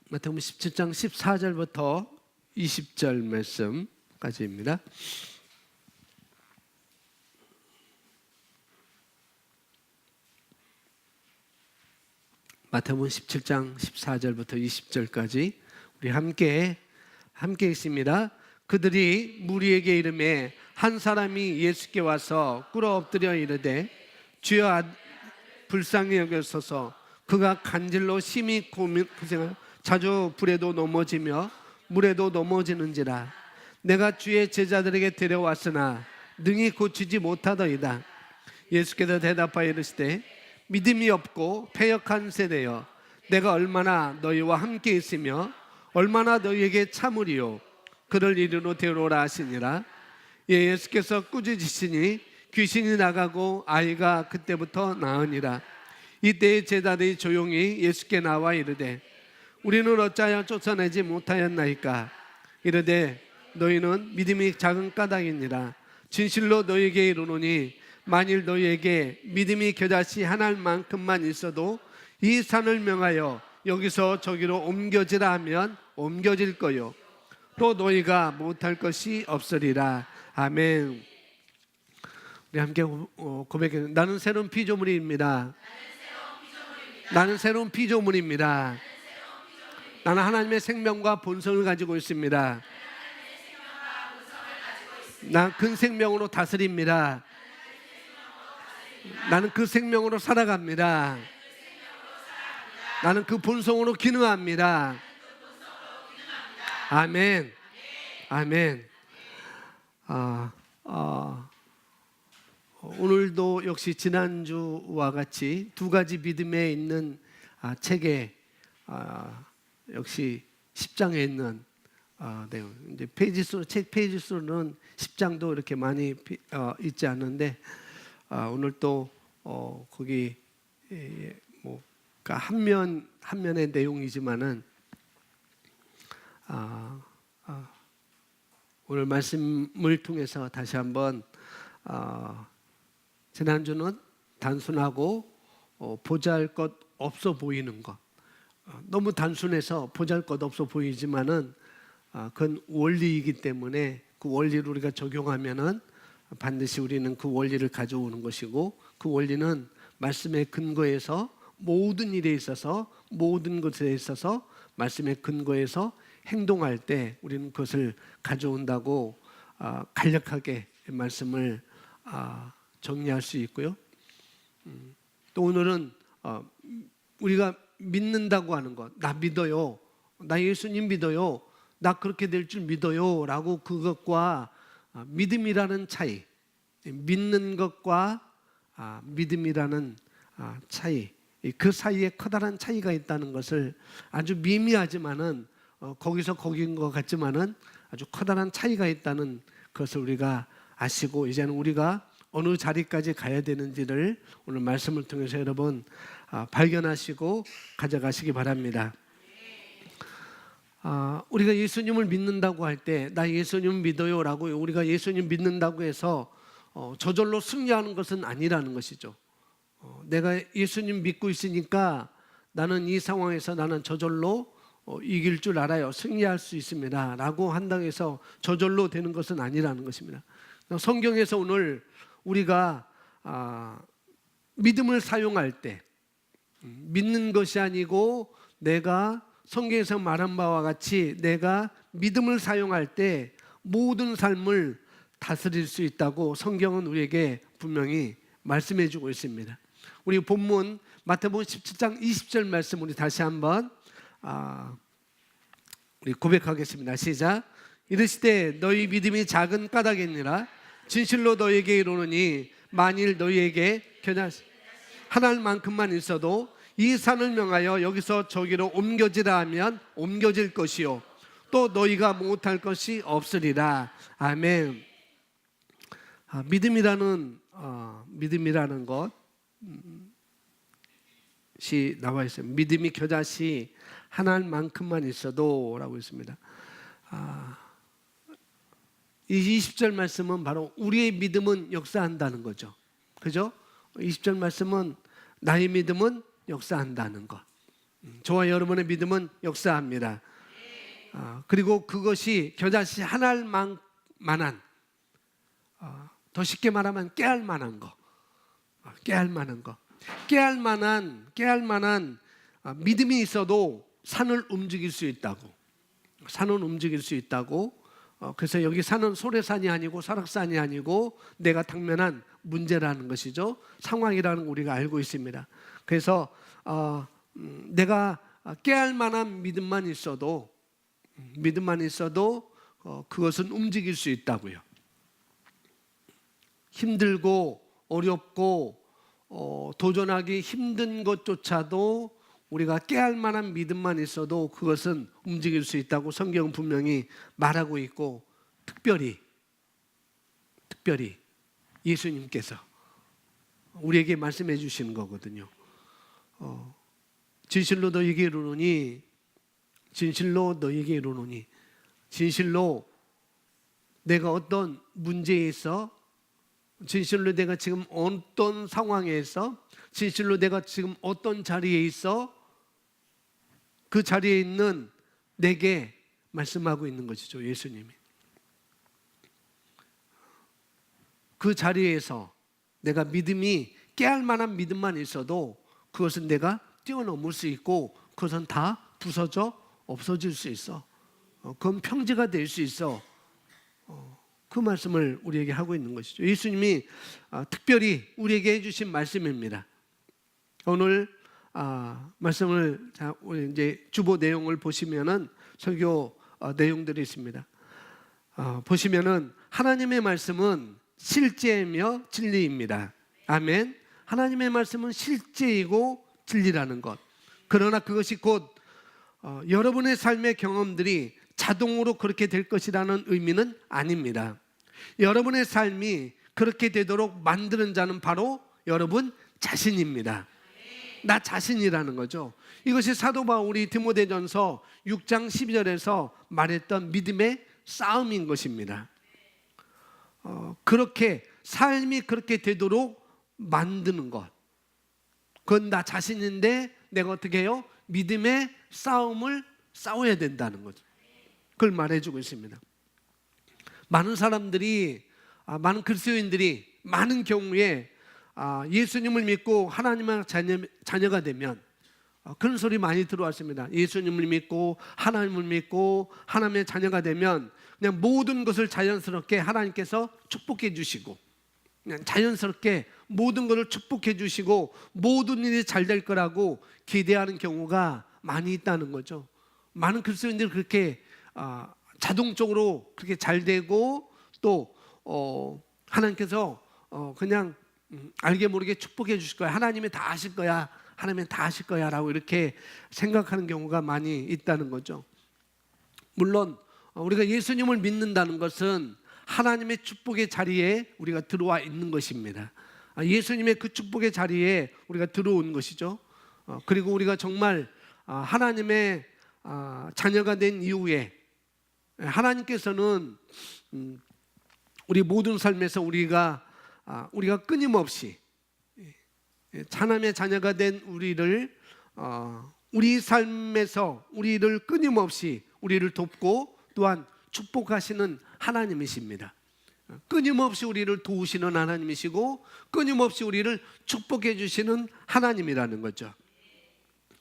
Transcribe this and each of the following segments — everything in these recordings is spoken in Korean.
마태복음 17장 14절부터 20절 말씀까지입니다. 마태복음 17장 14절부터 20절까지 우리 함께 있습니다. 그들이 무리에게 이르매 한 사람이 예수께 와서 꿇어 엎드려 이르되 주여 불쌍히 여겨소서. 그가 간질로 심히 고생하여 자주 불에도 넘어지며 물에도 넘어지는지라. 내가 주의 제자들에게 데려왔으나 능히 고치지 못하더이다. 예수께서 대답하여 이르시되 믿음이 없고 패역한 세대여, 내가 얼마나 너희와 함께 있으며 얼마나 너희에게 참으리요. 그를 이리로 데려오라 하시니라. 예수께서 꾸짖으시니 귀신이 나가고 아이가 그때부터 나으니라. 이때의 제자들이 조용히 예수께 나와 이르되 우리는 어찌하여 쫓아내지 못하였나이까. 이르되 너희는 믿음이 작은 까닭이니라. 진실로 너희에게 이르노니 만일 너희에게 믿음이 겨자씨 하나만큼만 있어도 이 산을 명하여 여기서 저기로 옮겨지라 하면 옮겨질 거요. 또 너희가 못할 것이 없으리라. 아멘. 우리 함께 고백해. 나는 새로운 피조물입니다. 나는 새로운 피조물입니다. 나는 하나님의 생명과 본성을 가지고 있습니다. 나는 그 생명으로 다스립니다. 나는 그 생명으로 살아갑니다. 나는 그 본성으로 기능합니다. 아멘. 아멘. 오늘도 역시 지난주와 같이 두 가지 믿음에 있는 책에 역시 10장에 있는 내용. 이제 책 페이지 수는 10장도 이렇게 많이 있지 않는데 오늘 또 거기 뭐 한 면의 내용이지만은 오늘 말씀을 통해서 다시 한번 지난주는 단순하고 보잘것 없어 보이는 것, 너무 단순해서 보잘것없어 보이지만은 그건 원리이기 때문에 그 원리를 우리가 적용하면은 반드시 우리는 그 원리를 가져오는 것이고, 그 원리는 말씀의 근거에서 모든 일에 있어서, 모든 것에 있어서 말씀의 근거에서 행동할 때 우리는 그것을 가져온다고 간략하게 말씀을 정리할 수 있고요. 또 오늘은 우리가 믿는다고 하는 것, 나 믿어요, 나 예수님 믿어요, 나 그렇게 될 줄 믿어요 라고, 그것과 믿음이라는 차이, 믿는 것과 믿음이라는 차이, 그 사이에 커다란 차이가 있다는 것을 아주 미미하지만은 거기서 거긴 것 같지만은 아주 커다란 차이가 있다는 것을 우리가 아시고, 이제는 우리가 어느 자리까지 가야 되는지를 오늘 말씀을 통해서 여러분 발견하시고 가져가시기 바랍니다. 우리가 예수님을 믿는다고 할 때, 나 예수님 믿어요 라고 우리가 예수님 믿는다고 해서 저절로 승리하는 것은 아니라는 것이죠. 내가 예수님 믿고 있으니까 나는 이 상황에서 나는 저절로 이길 줄 알아요, 승리할 수 있습니다 라고 한다고 해서 저절로 되는 것은 아니라는 것입니다. 성경에서 오늘 우리가 믿음을 사용할 때, 믿는 것이 아니고 내가 성경에서 말한 바와 같이 내가 믿음을 사용할 때 모든 삶을 다스릴 수 있다고 성경은 우리에게 분명히 말씀해 주고 있습니다. 우리 본문 마태복음 17장 20절 말씀 우리 다시 한번 우리 고백하겠습니다. 시작. 이르시되 너희 믿음이 작은 까닭이니라. 진실로 너희에게 이르노니 만일 너희에게 겨자씨 하나만큼만 있어도 이 산을 명하여 여기서 저기로 옮겨지라 하면 옮겨질 것이요 또 너희가 못할 것이 없으리라. 아멘. 믿음이라는 것이 나와 있어요. 믿음이 겨자씨 하나만큼만 있어도 라고 있습니다. 이 20절 말씀은 바로 우리의 믿음은 역사한다는 거죠. 그죠? 20절 말씀은 나의 믿음은 역사한다는 것. 저와 여러분의 믿음은 역사합니다. 그리고 그것이 겨자씨 하나만한 더 쉽게 말하면 깨알 만한 거. 깨알 만한 믿음이 있어도 산을 움직일 수 있다고. 그래서 여기 산은 소래산이 아니고 설악산이 아니고 내가 당면한 문제라는 것이죠. 상황이라는 거 우리가 알고 있습니다. 그래서 내가 깨알 만한 믿음만 있어도 그것은 움직일 수 있다고요. 힘들고 어렵고 도전하기 힘든 것조차도 우리가 깨알 만한 믿음만 있어도 그것은 움직일 수 있다고 성경은 분명히 말하고 있고, 특별히 예수님께서 우리에게 말씀해 주시는 거거든요. 진실로 너희에게 이르노니 진실로 내가 어떤 문제에 있어, 진실로 내가 지금 어떤 상황에 있어, 진실로 내가 지금 어떤 자리에 있어, 그 자리에 있는 내게 말씀하고 있는 것이죠. 예수님이 그 자리에서 내가 믿음이 깨알만한 믿음만 있어도 그것은 내가 뛰어넘을 수 있고 그것은 다 부서져 없어질 수 있어. 그건 평지가 될 수 있어. 그 말씀을 우리에게 하고 있는 것이죠. 예수님이 특별히 우리에게 해주신 말씀입니다. 오늘 말씀을 이제 주보 내용을 보시면은 설교 내용들이 있습니다. 보시면은 하나님의 말씀은 실제이며 진리입니다. 아멘. 하나님의 말씀은 실제이고 진리라는 것. 그러나 그것이 곧 여러분의 삶의 경험들이 자동으로 그렇게 될 것이라는 의미는 아닙니다. 여러분의 삶이 그렇게 되도록 만드는 자는 바로 여러분 자신입니다. 나 자신이라는 거죠. 이것이 사도 바울이 디모데전서 6장 12절에서 말했던 믿음의 싸움인 것입니다. 그렇게 삶이 그렇게 되도록 만드는 것, 그건 나 자신인데 내가 어떻게 해요? 믿음의 싸움을 싸워야 된다는 거죠. 그걸 말해주고 있습니다. 많은 사람들이, 많은 그리스도인들이 많은 경우에 예수님을 믿고 하나님의 자녀가 되면 그런 소리 많이 들어왔습니다. 예수님을 믿고 하나님을 믿고 하나님의 자녀가 되면 그냥 모든 것을 자연스럽게 하나님께서 축복해 주시고, 그냥 자연스럽게 모든 것을 축복해 주시고 모든 일이 잘 될 거라고 기대하는 경우가 많이 있다는 거죠. 많은 그리스도인들이 그렇게 자동적으로 그렇게 잘 되고 또 하나님께서 그냥 알게 모르게 축복해 주실 거야, 하나님이 다 하실 거야, 하나님이 다 하실 거야 라고 이렇게 생각하는 경우가 많이 있다는 거죠. 물론 우리가 예수님을 믿는다는 것은 하나님의 축복의 자리에 우리가 들어와 있는 것입니다. 예수님의 그 축복의 자리에 우리가 들어온 것이죠. 그리고 우리가 정말 하나님의 자녀가 된 이후에 하나님께서는 우리 모든 삶에서 우리가 끊임없이 하나님의 자녀가 된 우리를 우리 삶에서 우리를 끊임없이 우리를 돕고 또한 축복하시는 하나님이십니다. 끊임없이 우리를 도우시는 하나님이시고 끊임없이 우리를 축복해 주시는 하나님이라는 거죠.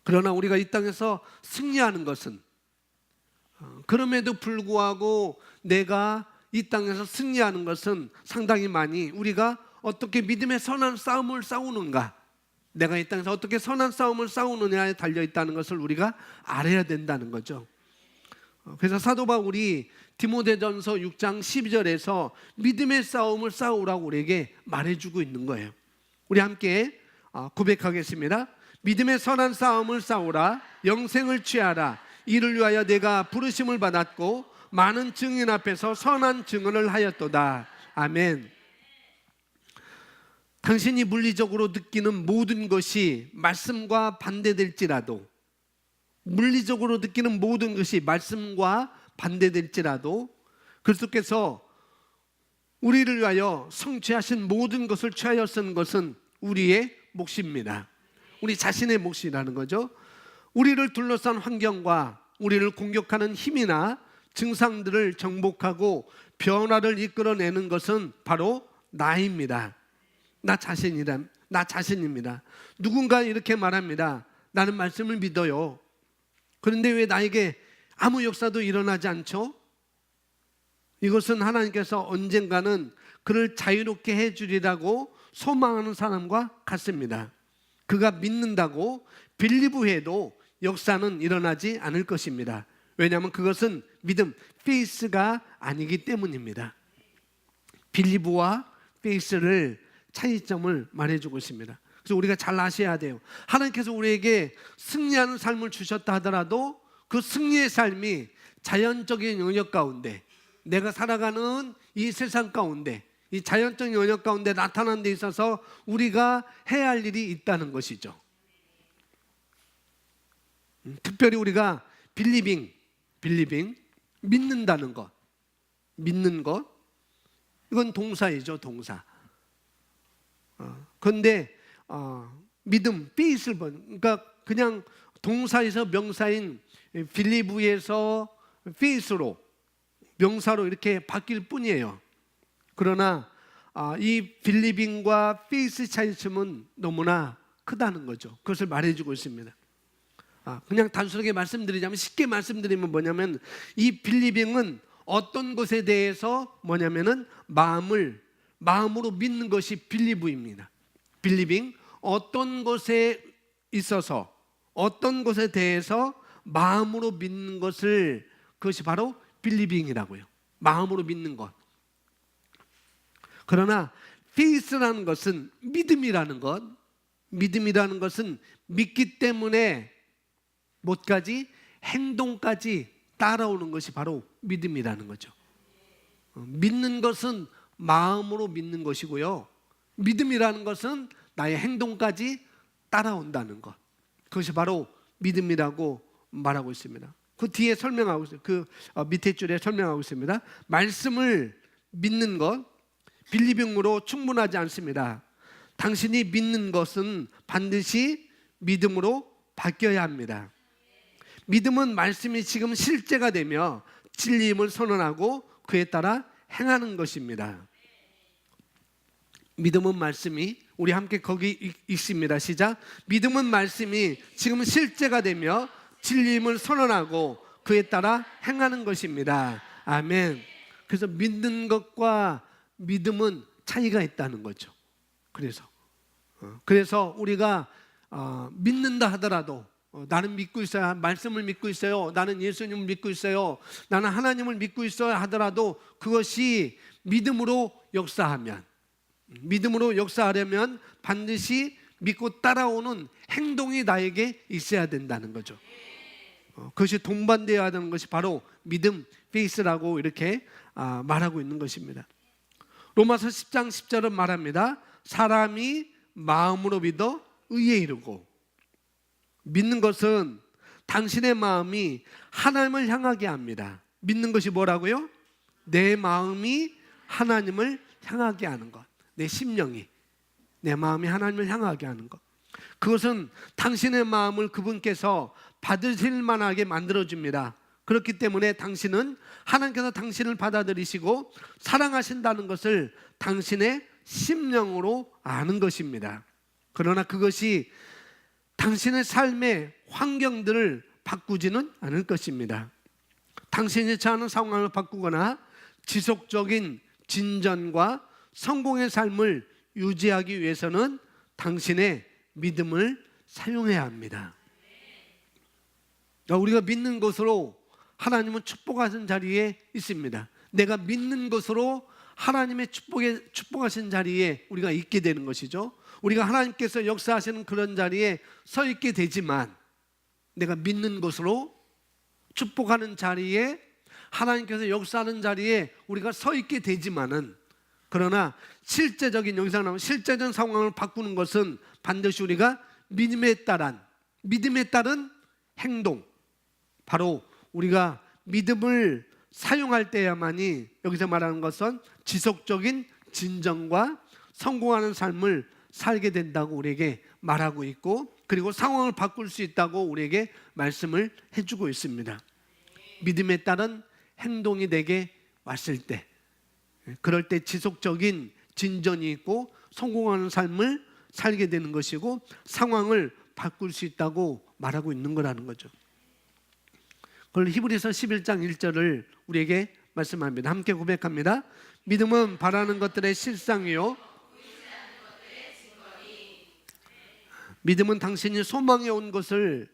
그러나 우리가 이 땅에서 승리하는 것은, 그럼에도 불구하고 내가 이 땅에서 승리하는 것은 상당히 많이 우리가 어떻게 믿음의 선한 싸움을 싸우는가, 내가 이 땅에서 어떻게 선한 싸움을 싸우느냐에 달려있다는 것을 우리가 알아야 된다는 거죠. 그래서 사도 바울이 디모데전서 6장 12절에서 믿음의 싸움을 싸우라고 우리에게 말해주고 있는 거예요. 우리 함께 고백하겠습니다. 믿음의 선한 싸움을 싸우라. 영생을 취하라. 이를 위하여 내가 부르심을 받았고 많은 증인 앞에서 선한 증언을 하였도다. 아멘. 당신이 물리적으로 느끼는 모든 것이 말씀과 반대될지라도, 물리적으로 느끼는 모든 것이 말씀과 반대될지라도 그리스도께서 우리를 위하여 성취하신 모든 것을 취하여 쓴 것은 우리의 몫입니다. 우리 자신의 몫이라는 거죠. 우리를 둘러싼 환경과 우리를 공격하는 힘이나 증상들을 정복하고 변화를 이끌어내는 것은 바로 나입니다. 나 자신입니다. 누군가 이렇게 말합니다. 나는 말씀을 믿어요. 그런데 왜 나에게 아무 역사도 일어나지 않죠? 이것은 하나님께서 언젠가는 그를 자유롭게 해주리라고 소망하는 사람과 같습니다. 그가 믿는다고 빌리브해도 역사는 일어나지 않을 것입니다. 왜냐하면 그것은 믿음, 페이스가 아니기 때문입니다. 빌리브와 페이스를 차이점을 말해주고 있습니다. 그래서 우리가 잘 아셔야 돼요. 하나님께서 우리에게 승리하는 삶을 주셨다 하더라도 그 승리의 삶이 자연적인 영역 가운데, 내가 살아가는 이 세상 가운데, 이 자연적인 영역 가운데 나타나는 데 있어서 우리가 해야 할 일이 있다는 것이죠. 특별히 우리가 빌리빙, 믿는다는 것, 믿는 것, 이건 동사이죠, 동사. 그런데 믿음, 페이스를 그러니까 그냥 동사에서 명사인 빌리브에서 페이스로, 명사로 이렇게 바뀔 뿐이에요. 그러나 이 빌리빙과 페이스 차이점은 너무나 크다는 거죠. 그것을 말해주고 있습니다. 그냥 단순하게 말씀드리자면, 쉽게 말씀드리면 뭐냐면, 이 빌리빙은 어떤 것에 대해서 뭐냐면은 마음으로 믿는 것이 빌리브입니다. 빌리빙, 어떤 것에 있어서, 어떤 것에 대해서 마음으로 믿는 것을, 그것이 바로 빌리빙이라고요. 마음으로 믿는 것. 그러나 페이스라는 것은 믿음이라는 것, 믿음이라는 것은 믿기 때문에 못까지 행동까지 따라오는 것이 바로 믿음이라는 거죠. 믿는 것은 마음으로 믿는 것이고요, 믿음이라는 것은 나의 행동까지 따라온다는 것, 그것이 바로 믿음이라고 말하고 있습니다. 그 뒤에 설명하고 있어요. 그 밑에 줄에 설명하고 있습니다. 말씀을 믿는 것, 빌리빙으로 충분하지 않습니다. 당신이 믿는 것은 반드시 믿음으로 바뀌어야 합니다. 믿음은 말씀이 지금 실제가 되며 진리임을 선언하고 그에 따라 행하는 것입니다. 믿음은 말씀이, 우리 함께 거기 있습니다. 시작. 믿음은 말씀이 지금 실제가 되며 진리임을 선언하고 그에 따라 행하는 것입니다. 아멘. 그래서 믿는 것과 믿음은 차이가 있다는 거죠. 그래서 우리가 믿는다 하더라도, 나는 믿고 있어요, 말씀을 믿고 있어요, 나는 예수님을 믿고 있어요, 나는 하나님을 믿고 있어야 하더라도 그것이 믿음으로 역사하려면 반드시 믿고 따라오는 행동이 나에게 있어야 된다는 거죠. 그것이 동반되어야 하는 것이 바로 믿음, 페이스라고 이렇게 말하고 있는 것입니다. 로마서 10장 10절은 말합니다. 사람이 마음으로 믿어 의에 이르고. 믿는 것은 당신의 마음이 하나님을 향하게 합니다. 믿는 것이 뭐라고요? 내 마음이 하나님을 향하게 하는 것, 내 심령이, 내 마음이 하나님을 향하게 하는 것. 그것은 당신의 마음을 그분께서 받으실 만하게 만들어줍니다. 그렇기 때문에 당신은 하나님께서 당신을 받아들이시고 사랑하신다는 것을 당신의 심령으로 아는 것입니다. 그러나 그것이 당신의 삶의 환경들을 바꾸지는 않을 것입니다. 당신이 처하는 상황을 바꾸거나 지속적인 진전과 성공의 삶을 유지하기 위해서는 당신의 믿음을 사용해야 합니다. 우리가 믿는 것으로 하나님은 축복하신 자리에 있습니다. 내가 믿는 것으로 하나님의 축복하신 자리에 우리가 있게 되는 것이죠. 우리가 하나님께서 역사하시는 그런 자리에 서 있게 되지만, 내가 믿는 것으로 축복하는 자리에, 하나님께서 역사하는 자리에 우리가 서 있게 되지만은, 그러나 실제적인, 여기서 나오는 실제적인 상황을 바꾸는 것은 반드시 우리가 믿음에 따른 행동, 바로 우리가 믿음을 사용할 때야만이, 여기서 말하는 것은 지속적인 진정과 성공하는 삶을 살게 된다고 우리에게 말하고 있고, 그리고 상황을 바꿀 수 있다고 우리에게 말씀을 해주고 있습니다. 믿음에 따른 행동이 내게 왔을 때, 그럴 때 지속적인 진전이 있고 성공하는 삶을 살게 되는 것이고, 상황을 바꿀 수 있다고 말하고 있는 거라는 거죠. 그걸 히브리서 11장 1절을 우리에게 말씀합니다. 함께 고백합니다. 믿음은 바라는 것들의 실상이요, 믿음은 당신이 소망해 온 것의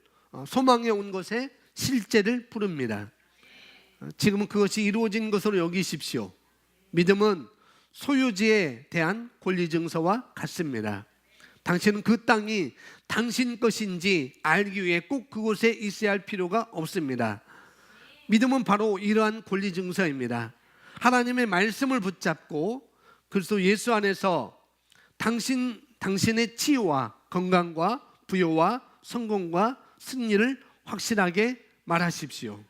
실제를 부릅니다. 지금은 그것이 이루어진 것으로 여기십시오. 믿음은 소유지에 대한 권리 증서와 같습니다. 당신은 그 땅이 당신 것인지 알기 위해 꼭 그곳에 있어야 할 필요가 없습니다. 믿음은 바로 이러한 권리 증서입니다. 하나님의 말씀을 붙잡고 그리스도 예수 안에서 당신의 치유와 건강과 부여와 성공과 승리를 확실하게 말하십시오.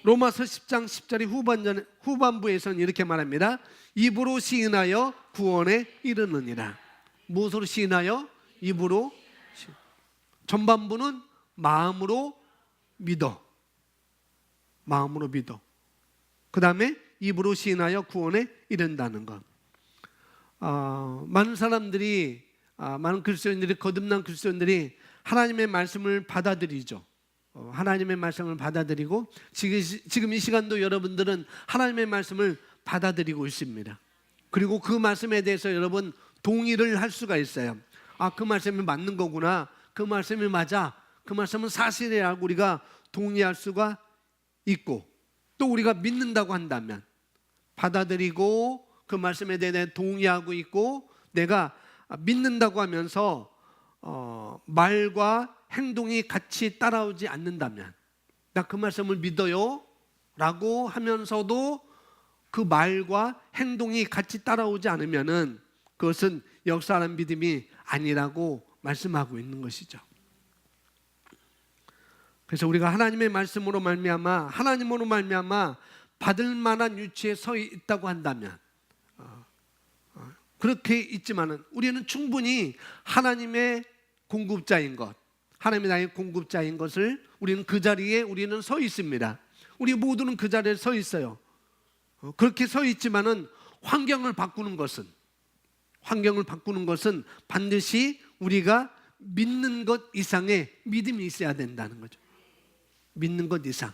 로마서 10장 10절의 후반부에서는 이렇게 말합니다. 입으로 시인하여 구원에 이르느니라. 무엇으로 시인하여? 입으로. 전반부는 마음으로 믿어. 마음으로 믿어. 그 다음에 입으로 시인하여 구원에 이른다는 것. 많은 사람들이, 많은 그리스도인들이, 거듭난 그리스도인들이 하나님의 말씀을 받아들이죠. 하나님의 말씀을 받아들이고, 지금 이 시간도 여러분들은 하나님의 말씀을 받아들이고 있습니다. 그리고 그 말씀에 대해서 여러분 동의를 할 수가 있어요. 그 말씀이 맞는 거구나, 그 말씀이 맞아, 그 말씀은 사실이라고 우리가 동의할 수가 있고, 또 우리가 믿는다고 한다면 받아들이고 그 말씀에 대해 동의하고 있고, 내가 믿는다고 하면서 말과 행동이 같이 따라오지 않는다면, 나 그 말씀을 믿어요 라고 하면서도 그 말과 행동이 같이 따라오지 않으면은 그것은 역사하는 믿음이 아니라고 말씀하고 있는 것이죠. 그래서 우리가 하나님의 말씀으로 말미암아, 하나님으로 말미암아 받을 만한 위치에 서 있다고 한다면, 그렇게 있지만은 우리는 충분히 하나님의 공급자인 것, 하나님의 나의 공급자인 것을, 우리는 그 자리에 우리는 서 있습니다. 우리 모두는 그 자리에 서 있어요. 그렇게 서 있지만은 환경을 바꾸는 것은 반드시 우리가 믿는 것 이상의 믿음이 있어야 된다는 거죠. 믿는 것 이상.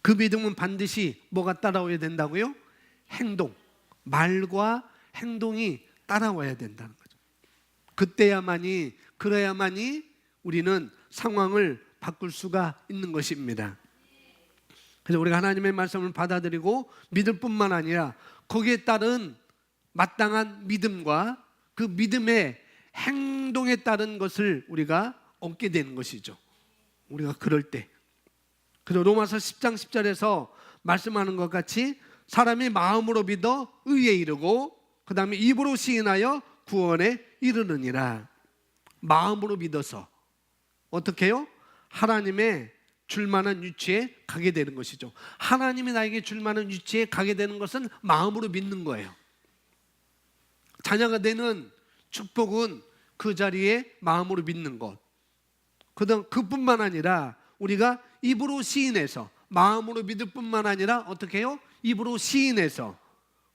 그 믿음은 반드시 뭐가 따라와야 된다고요? 행동, 말과 행동이 따라와야 된다는 거죠. 그래야만이 우리는 상황을 바꿀 수가 있는 것입니다. 그래서 우리가 하나님의 말씀을 받아들이고 믿을 뿐만 아니라 거기에 따른 마땅한 믿음과 그 믿음의 행동에 따른 것을 우리가 얻게 되는 것이죠. 우리가 그럴 때. 그래서 로마서 10장 10절에서 말씀하는 것 같이 사람이 마음으로 믿어 의에 이르고, 그 다음에 입으로 시인하여 구원에 이르느니라. 마음으로 믿어서 어떻게 해요? 하나님의 줄 만한 위치에 가게 되는 것이죠. 하나님이 나에게 줄 만한 위치에 가게 되는 것은 마음으로 믿는 거예요. 자녀가 되는 축복은 그 자리에 마음으로 믿는 것. 그뿐만 아니라 우리가 입으로 시인해서, 마음으로 믿을 뿐만 아니라 어떻게 해요? 입으로 시인해서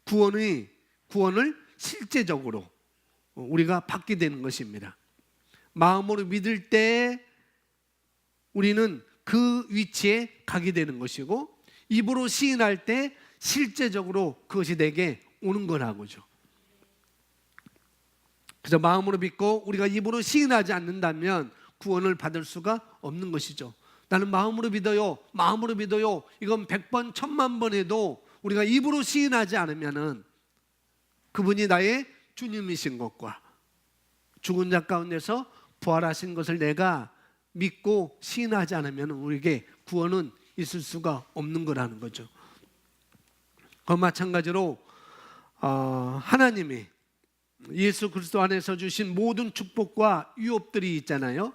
구원을 실제적으로 우리가 받게 되는 것입니다. 마음으로 믿을 때 우리는 그 위치에 가게 되는 것이고, 입으로 시인할 때 실제적으로 그것이 내게 오는 거라고죠. 그래서 마음으로 믿고 우리가 입으로 시인하지 않는다면 구원을 받을 수가 없는 것이죠. 나는 마음으로 믿어요, 마음으로 믿어요, 이건 100번 1000만 번 해도 우리가 입으로 시인하지 않으면은 그분이 나의 주님이신 것과 죽은 자 가운데서 부활하신 것을 내가 믿고 시인하지 않으면 우리에게 구원은 있을 수가 없는 거라는 거죠. 마찬가지로 하나님이 예수 그리스도 안에서 주신 모든 축복과 유업들이 있잖아요.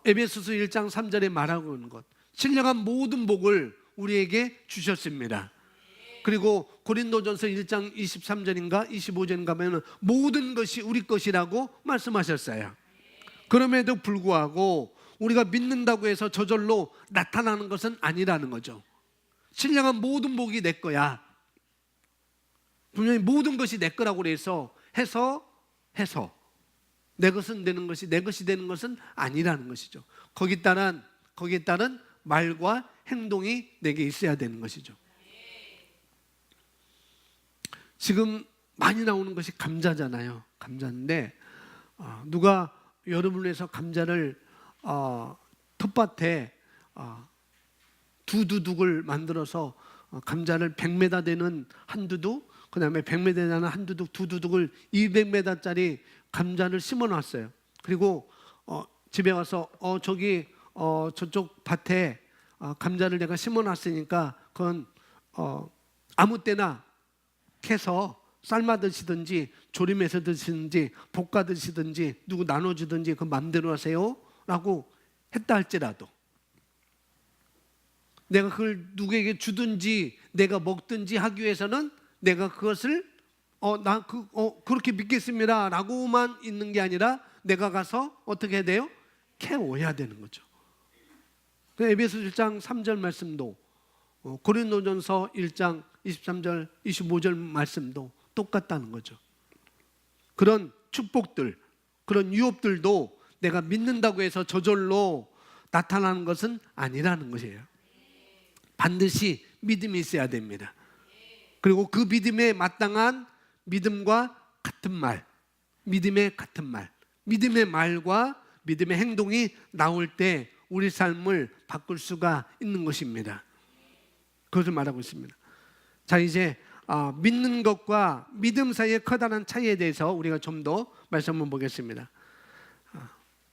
에베소서 1장 3절에 말하고 있는 것, 신령한 모든 복을 우리에게 주셨습니다. 그리고 고린도전서 1장 23절인가 25절인가 하면 모든 것이 우리 것이라고 말씀하셨어요. 그럼에도 불구하고 우리가 믿는다고 해서 저절로 나타나는 것은 아니라는 거죠. 신령한 모든 복이 내 거야. 분명히 모든 것이 내 거라고 해서 내 것은 되는 것이 내 것이 되는 것은 아니라는 것이죠. 거기에 따른 말과 행동이 내게 있어야 되는 것이죠. 지금 많이 나오는 것이 감자잖아요. 감자인데 누가 여름을 위해서 감자를 텃밭에 두두둑을 만들어서 감자를 100m 되는 한 두둑, 그 다음에 100m 되는 한 두둑, 두 두둑을 200m짜리 감자를 심어놨어요. 그리고 집에 와서 저쪽 밭에 감자를 내가 심어놨으니까 그건 아무 때나 캐서 삶아 드시든지 조림해서 드시든지 볶아 드시든지 누구 나눠주든지 그 마음대로 하세요 라고 했다 할지라도 내가 그걸 누구에게 주든지 내가 먹든지 하기 위해서는 내가 그것을 그렇게 믿겠습니다 라고만 있는 게 아니라 내가 가서 어떻게 해야 돼요? 캐오야 되는 거죠. 에베소 1장 3절 말씀도 고린도전서 1장 23절 25절 말씀도 똑같다는 거죠. 그런 축복들, 그런 유업들도 내가 믿는다고 해서 저절로 나타나는 것은 아니라는 것이에요. 반드시 믿음이 있어야 됩니다. 그리고 그 믿음에 마땅한 믿음과 같은 말, 믿음의 같은 말, 믿음의 말과 믿음의 행동이 나올 때 우리 삶을 바꿀 수가 있는 것입니다. 그것을 말하고 있습니다. 자, 이제 믿는 것과 믿음 사이의 커다란 차이에 대해서 우리가 좀 더 말씀 한번 보겠습니다.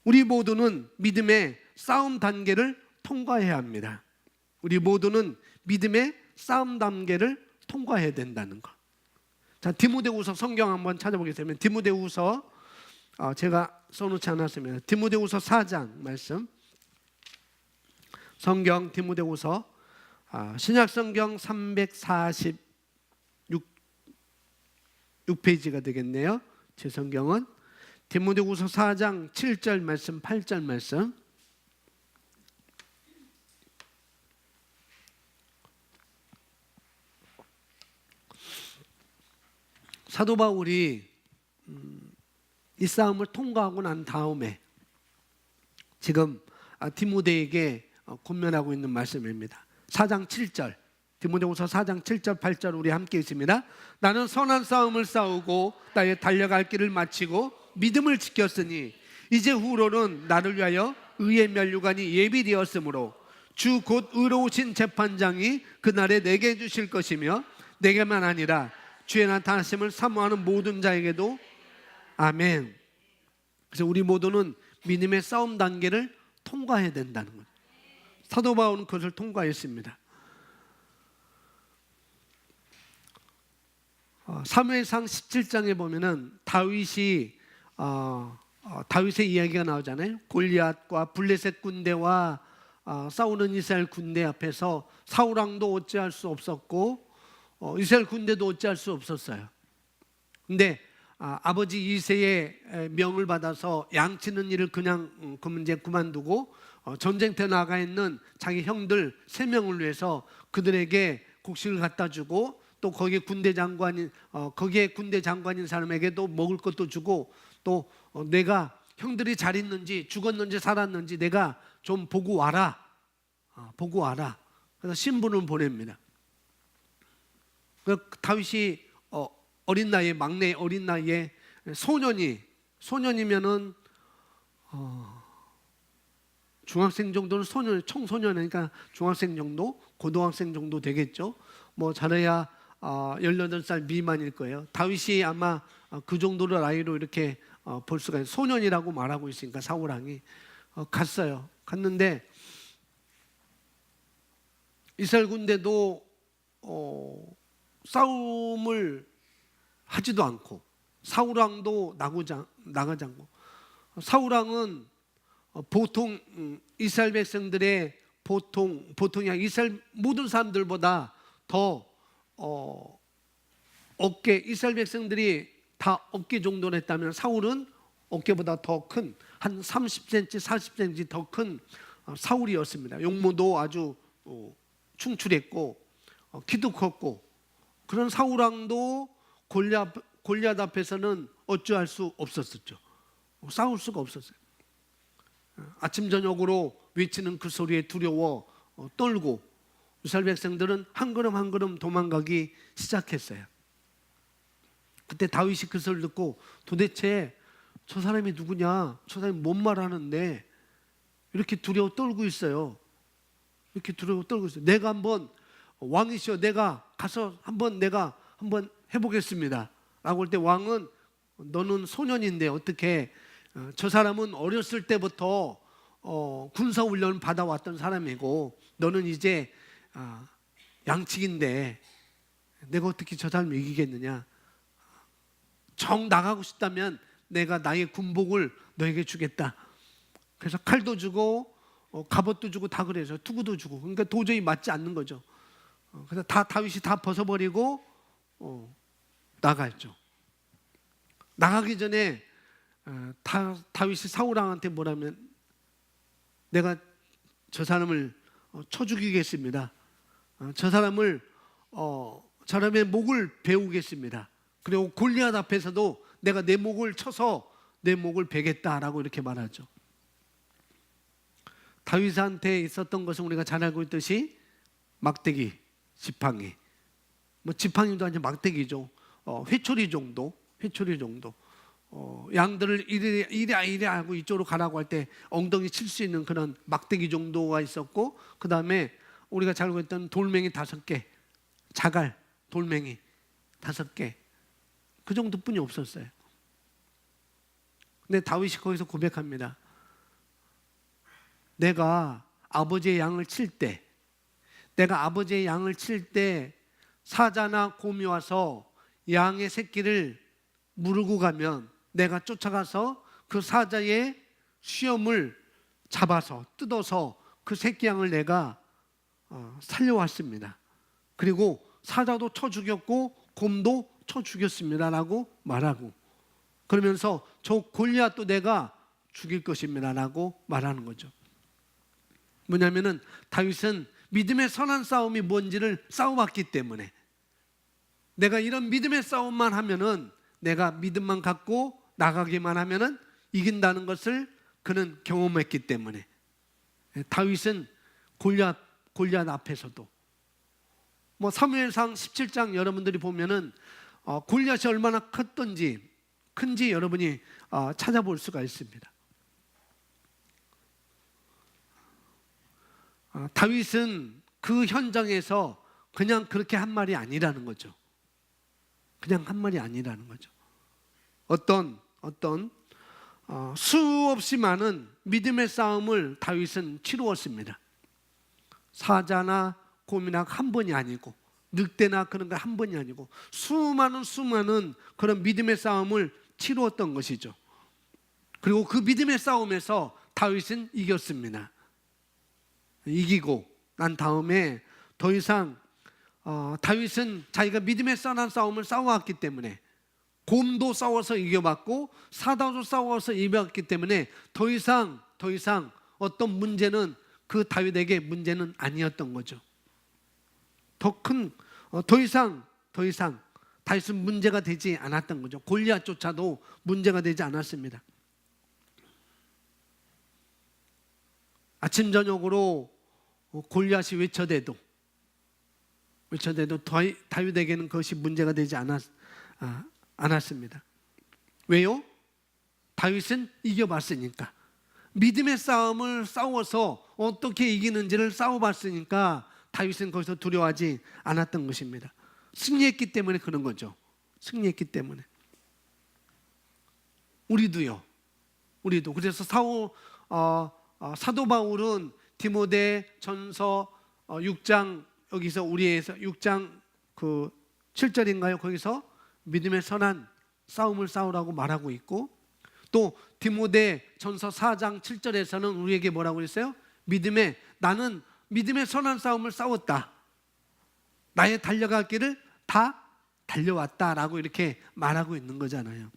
우리 모두는 믿음의 싸움 단계를 통과해야 합니다. 우리 모두는 믿음의 싸움 단계를 통과해야 된다는 것. 자, 디모데후서 성경 한번 찾아보겠습니다. 디모데후서 제가 써놓지 않았습니다. 디모데후서 4장 말씀. 성경 디모데후서 신약 성경 346페이지가 되겠네요. 제 성경은 디모데후서 4장 7절 말씀, 8절 말씀. 사도 바울이 이 싸움을 통과하고 난 다음에 지금 디모데에게 권면하고 있는 말씀입니다. 4장 7절, 디모데후서 4장 7절 8절 우리 함께 있습니다. 나는 선한 싸움을 싸우고 나의 달려갈 길을 마치고 믿음을 지켰으니 이제 후로는 나를 위하여 의의 면류관이 예비되었으므로 주 곧 의로우신 재판장이 그날에 내게 주실 것이며 내게만 아니라 주의 나타나심을 사모하는 모든 자에게도 아멘. 그래서 우리 모두는 믿음의 싸움 단계를 통과해야 된다는 거예요. 사도 바울은 그것을 통과했습니다. 사무엘상 17장에 보면은 다윗의 이야기가 나오잖아요. 골리앗과 블레셋 군대와 싸우는 이스라엘 군대 앞에서 사울 왕도 어찌할 수 없었고 이스라엘 군대도 어찌할 수 없었어요. 근데 아버지 이새의 명을 받아서 양치는 일을 그냥 그 문제 그만두고 전쟁터에 나가 있는 자기 형들 3명을 위해서 그들에게 곡식을 갖다 주고 또 거기에 군대 장관인 사람에게도 먹을 것도 주고 또 내가 형들이 잘 있는지 죽었는지 살았는지 내가 좀 보고 와라. 그래서 신분을 보냅니다. 다윗이 어린 나이에 막내 어린 나이에 소년이면은 중학생 정도는 청소년이니까 중학생 정도, 고등학생 정도 되겠죠. 뭐 잘해야 18살 미만일 거예요. 다윗이 아마 그 정도로 나이로 이렇게 볼 수가 있어요. 소년이라고 말하고 있으니까 사울 왕이 갔어요. 갔는데 이스라엘 군대도 싸움을 하지도 않고 사울 왕도 나가지 않고 사울 왕은 보통 이스라엘 백성들의 보통이 아니라 이스라엘 모든 사람들보다 더 어깨, 이스라엘 백성들이 다 어깨 정도로 했다면 사울은 어깨보다 더 큰 한 30cm, 40cm 더 큰 사울이었습니다. 용모도 아주 충출했고 키도 컸고 그런 사울 왕도 골리앗 앞에서는 어찌할 수 없었죠. 싸울 수가 없었어요. 아침 저녁으로 외치는 그 소리에 두려워 떨고 이스라엘 백성들은 한 걸음 한 걸음 도망가기 시작했어요. 그때 다윗이 그 소리를 듣고 도대체 저 사람이 누구냐? 저 사람이 뭔 말하는데 이렇게 두려워 떨고 있어요. 이렇게 두려워 떨고 있어요. 내가 한번 왕이시여 내가 가서 한번 해보겠습니다 라고 할 때 왕은 너는 소년인데 어떻게 저 사람은 어렸을 때부터 군사훈련을 받아왔던 사람이고 너는 이제 양측인데 내가 어떻게 저 사람을 이기겠느냐. 정 나가고 싶다면 내가 나의 군복을 너에게 주겠다. 그래서 칼도 주고 갑옷도 주고 다 그래서 투구도 주고 그러니까 도저히 맞지 않는 거죠. 그래서 다윗이 다 벗어버리고 나갔죠. 나가기 전에 다윗이 사울 왕한테 뭐라면 내가 저 사람을 쳐 죽이겠습니다. 저 사람의 목을 베우겠습니다. 그리고 골리앗 앞에서도 내가 내 목을 쳐서 내 목을 베겠다라고 이렇게 말하죠. 다윗한테 있었던 것은 우리가 잘 알고 있듯이 막대기, 지팡이, 뭐 지팡이도 아니고 막대기죠. 회초리 정도. 양들을 이리 하고 이쪽으로 가라고 할 때 엉덩이 칠 수 있는 그런 막대기 정도가 있었고, 그 다음에 우리가 잘 알고 있던 돌멩이 5개, 자갈, 돌멩이 5개, 그 정도뿐이 없었어요. 근데 다윗이 거기서 고백합니다. 내가 아버지의 양을 칠 때 사자나 곰이 와서 양의 새끼를 무르고 가면 내가 쫓아가서 그 사자의 수염을 잡아서 뜯어서 그 새끼 양을 내가 살려왔습니다. 그리고 사자도 쳐 죽였고 곰도 쳐 죽였습니다 라고 말하고, 그러면서 저 골리앗도 내가 죽일 것입니다 라고 말하는 거죠. 뭐냐면은 다윗은 믿음의 선한 싸움이 뭔지를 싸워봤기 때문에, 내가 이런 믿음의 싸움만 하면은, 내가 믿음만 갖고 나가기만 하면은 이긴다는 것을 그는 경험했기 때문에, 다윗은 골리앗 앞에서도 뭐 사무엘상 17장 여러분들이 보면은 골리앗이 얼마나 큰지 여러분이 찾아볼 수가 있습니다. 다윗은 그 현장에서 그냥 그렇게 한 말이 아니라는 거죠. 어떤 수없이 많은 믿음의 싸움을 다윗은 치루었습니다. 사자나 곰이나 한 번이 아니고, 늑대나 그런 거 한 번이 아니고 수많은 그런 믿음의 싸움을 치루었던 것이죠. 그리고 그 믿음의 싸움에서 다윗은 이겼습니다. 이기고 난 다음에 더 이상 다윗은 자기가 믿음의 선한 싸움을 싸워왔기 때문에, 곰도 싸워서 이겨봤고 사자도 싸워서 이겨봤기 때문에 더 이상 어떤 문제는 그 다윗에게 문제는 아니었던 거죠. 더 이상 다윗은 문제가 되지 않았던 거죠. 골리앗조차도 문제가 되지 않았습니다. 아침 저녁으로 골리앗이 외쳐대도 다윗에게는 그것이 문제가 되지 않았습니다. 왜요? 다윗은 이겨봤으니까. 믿음의 싸움을 싸워서 어떻게 이기는지를 싸워봤으니까 다윗은 거기서 두려워하지 않았던 것입니다. 승리했기 때문에 그런 거죠. 승리했기 때문에. 우리도요. 우리도. 그래서 사도 바울은 디모데 전서 6장, 여기서 우리에서 6장 7절인가요? 거기서 믿음의 선한 싸움을 싸우라고 말하고 있고, 또 디모데 전서 4장 7절에서는 우리에게 뭐라고 그랬어요? 나는 믿음의 선한 싸움을 싸웠다. 나의 달려갈 길을 다 달려왔다라고 이렇게 말하고 있는 거잖아요.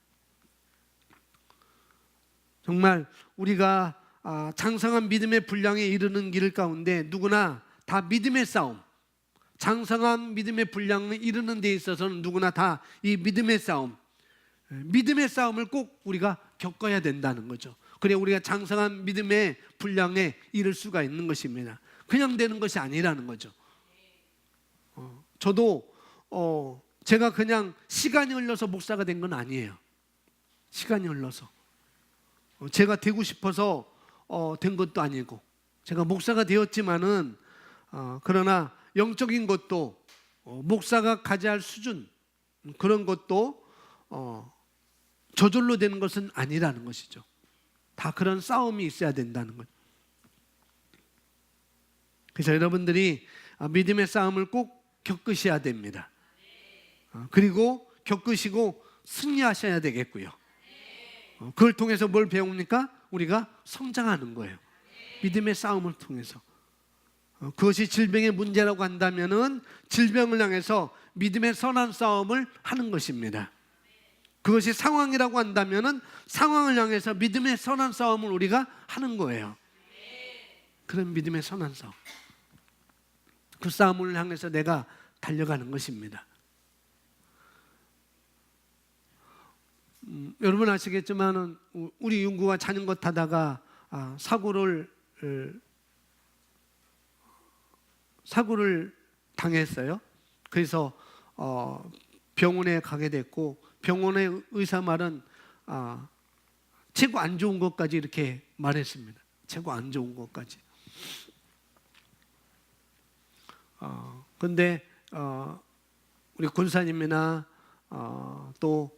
정말 우리가 장성한 믿음의 분량에 이르는 길 가운데 누구나 다 믿음의 싸움, 장성한 믿음의 분량에 이르는 데 있어서는 누구나 다 이 믿음의 싸움을 꼭 우리가 겪어야 된다는 거죠. 그래 우리가 장성한 믿음의 분량에 이를 수가 있는 것입니다. 그냥 되는 것이 아니라는 거죠. 저도 제가 그냥 시간이 흘러서 목사가 된 건 아니에요. 시간이 흘러서 제가 되고 싶어서 된 것도 아니고, 제가 목사가 되었지만은 그러나 영적인 것도 목사가 가져야 할 수준, 그런 것도 저절로 되는 것은 아니라는 것이죠. 다 그런 싸움이 있어야 된다는 것. 그래서 여러분들이 믿음의 싸움을 꼭 겪으셔야 됩니다. 그리고 겪으시고 승리하셔야 되겠고요. 그걸 통해서 뭘 배웁니까? 우리가 성장하는 거예요. 믿음의 싸움을 통해서. 그것이 질병의 문제라고 한다면은 질병을 향해서 믿음의 선한 싸움을 하는 것입니다. 그것이 상황이라고 한다면은 상황을 향해서 믿음의 선한 싸움을 우리가 하는 거예요. 그런 믿음의 선한 싸움. 그 싸움을 향해서 내가 달려가는 것입니다. 여러분 아시겠지만은 우리 윤구가 자전거 타다가 사고를 당했어요. 그래서 병원에 가게 됐고, 병원의 의사 말은 최고 안 좋은 것까지 이렇게 말했습니다. 최고 안 좋은 것까지. 근데 우리 권사님이나 또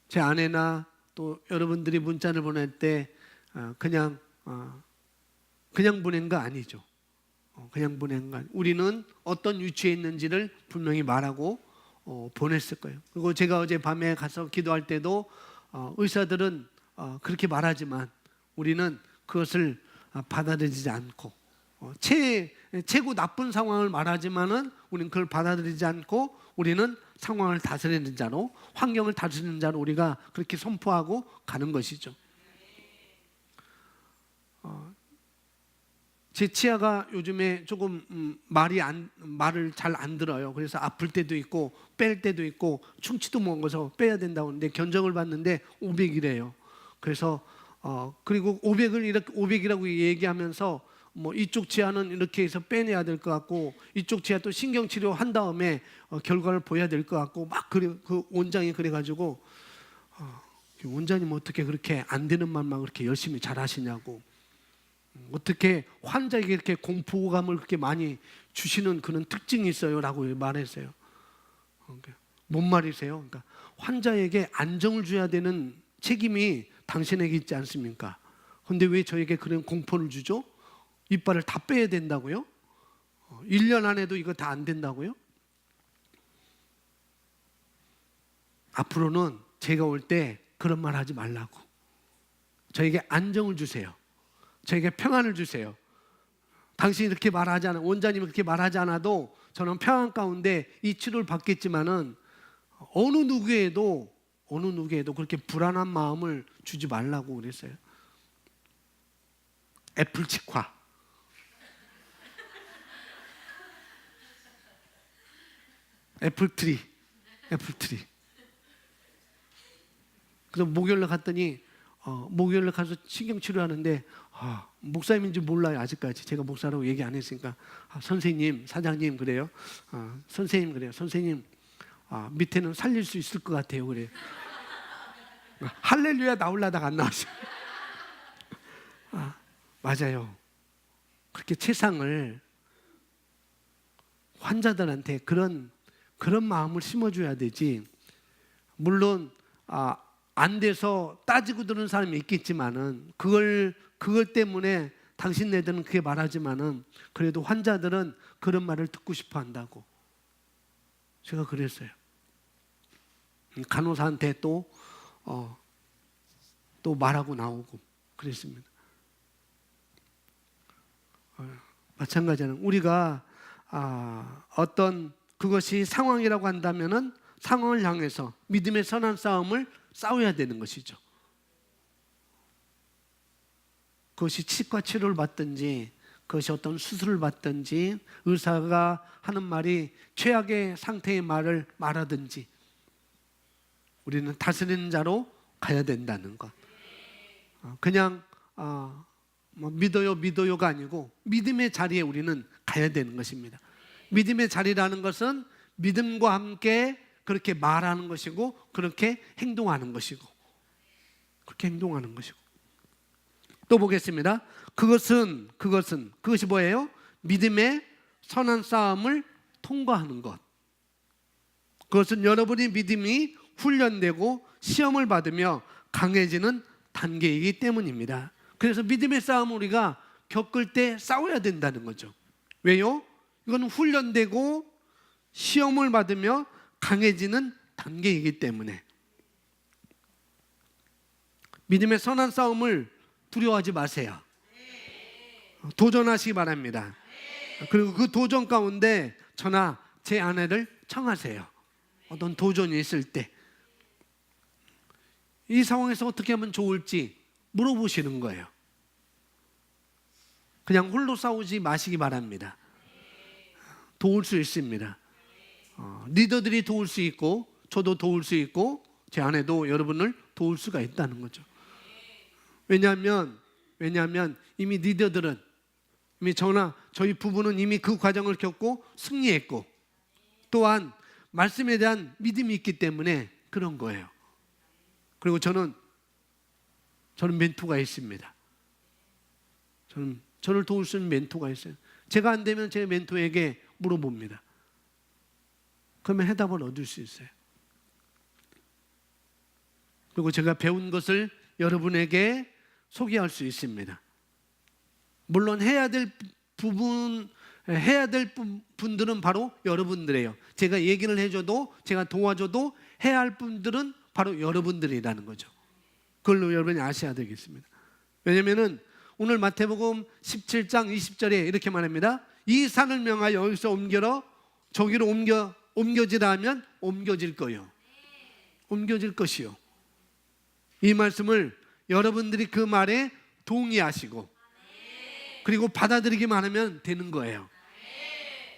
제 아내나 또 여러분들이 문자를 보낼 때 그냥 보낸 거 아니죠. 그냥 보낸 거 아니죠. 우리는 어떤 위치에 있는지를 분명히 말하고 보냈을 거예요. 그리고 제가 어제 밤에 가서 기도할 때도 의사들은 그렇게 말하지만 우리는 그것을 받아들이지 않고, 최고 나쁜 상황을 말하지만은 우리는 그걸 받아들이지 않고, 우리는 상황을 다스리는 자로, 환경을 다스리는 자로 우리가 그렇게 선포하고 가는 것이죠. 제 치아가 요즘에 조금 말을 잘 안 들어요. 그래서 아플 때도 있고 뺄 때도 있고 충치도 먹어서 빼야 된다고 하는데 견적을 받는데 500이래요. 그래서 그리고 500이라고 얘기하면서 뭐 이쪽 치아는 이렇게 해서 빼내야 될 것 같고, 이쪽 치아 또 신경치료 한 다음에 결과를 보여야 될 것 같고, 막 그 원장이 그래가지고 원장님 어떻게 그렇게 안 되는 말만 그렇게 열심히 잘 하시냐고, 어떻게 환자에게 이렇게 공포감을 그렇게 많이 주시는 그런 특징이 있어요 라고 말했어요. 뭔 말이세요? 그러니까 환자에게 안정을 줘야 되는 책임이 당신에게 있지 않습니까? 그런데 왜 저에게 그런 공포를 주죠? 이빨을 다 빼야 된다고요? 1년 안에도 이거 다 안 된다고요? 앞으로는 제가 올 때 그런 말 하지 말라고. 저에게 안정을 주세요. 저에게 평안을 주세요. 당신이 이렇게 말하지 않아, 원장님이 그렇게 말하지 않아도 저는 평안 가운데 이 치료를 받겠지만은 어느 누구에도 그렇게 불안한 마음을 주지 말라고 그랬어요. 애플 치과, 애플트리. 그래서 목요일날 갔더니 목요일날 가서 신경치료하는데 목사님인지 몰라요. 아직까지 제가 목사라고 얘기 안 했으니까 선생님, 사장님 그래요. 선생님 그래요. 선생님 밑에는 살릴 수 있을 것 같아요. 그래요. 할렐루야 나오려다가 안 나왔어요. 맞아요. 그렇게 세상을 환자들한테 그런 마음을 심어줘야 되지. 물론 안 돼서 따지고 드는 사람이 있겠지만은 그걸 때문에 당신네들은 그렇게 말하지만은 그래도 환자들은 그런 말을 듣고 싶어 한다고. 제가 그랬어요. 간호사한테 또 말하고 나오고 그랬습니다. 마찬가지는 우리가 어떤 그것이 상황이라고 한다면은 상황을 향해서 믿음의 선한 싸움을 싸워야 되는 것이죠. 그것이 치과 치료를 받든지 그것이 어떤 수술을 받든지 의사가 하는 말이 최악의 상태의 말을 말하든지 우리는 다스리는 자로 가야 된다는 것. 그냥 믿어요가 아니고 믿음의 자리에 우리는 가야 되는 것입니다. 믿음의 자리라는 것은 믿음과 함께 그렇게 말하는 것이고 그렇게 행동하는 것이고 또 보겠습니다. 그것이 뭐예요? 믿음의 선한 싸움을 통과하는 것. 그것은 여러분의 믿음이 훈련되고 시험을 받으며 강해지는 단계이기 때문입니다. 그래서 믿음의 싸움을 우리가 겪을 때 싸워야 된다는 거죠. 왜요? 이건 훈련되고 시험을 받으며 강해지는 단계이기 때문에. 믿음의 선한 싸움을 두려워하지 마세요. 도전하시기 바랍니다. 그리고 그 도전 가운데 저나 제 아내를 청하세요. 어떤 도전이 있을 때 이 상황에서 어떻게 하면 좋을지 물어보시는 거예요. 그냥 홀로 싸우지 마시기 바랍니다. 도울 수 있습니다. 리더들이 도울 수 있고 저도 도울 수 있고 제 아내도 여러분을 도울 수가 있다는 거죠. 왜냐하면 이미 리더들은 이미 저희 부부는 이미 그 과정을 겪고 승리했고 또한 말씀에 대한 믿음이 있기 때문에 그런 거예요. 그리고 저는 멘토가 있습니다. 저를 도울 수 있는 멘토가 있어요. 제가 안 되면 제 멘토에게 물어봅니다. 그러면 해답을 얻을 수 있어요. 그리고 제가 배운 것을 여러분에게 소개할 수 있습니다. 물론 해야 될 분들은 바로 여러분들이에요. 제가 얘기를 해줘도 제가 도와줘도 해야 할 분들은 바로 여러분들이라는 거죠. 그걸로 여러분이 아셔야 되겠습니다. 왜냐하면 오늘 마태복음 17장 20절에 이렇게 말합니다. 이 산을 명하여 여기서 옮겨러 저기로 옮겨지라 하면 옮겨질 거요. 옮겨질 것이요. 이 말씀을 여러분들이 그 말에 동의하시고 그리고 받아들이기만 하면 되는 거예요.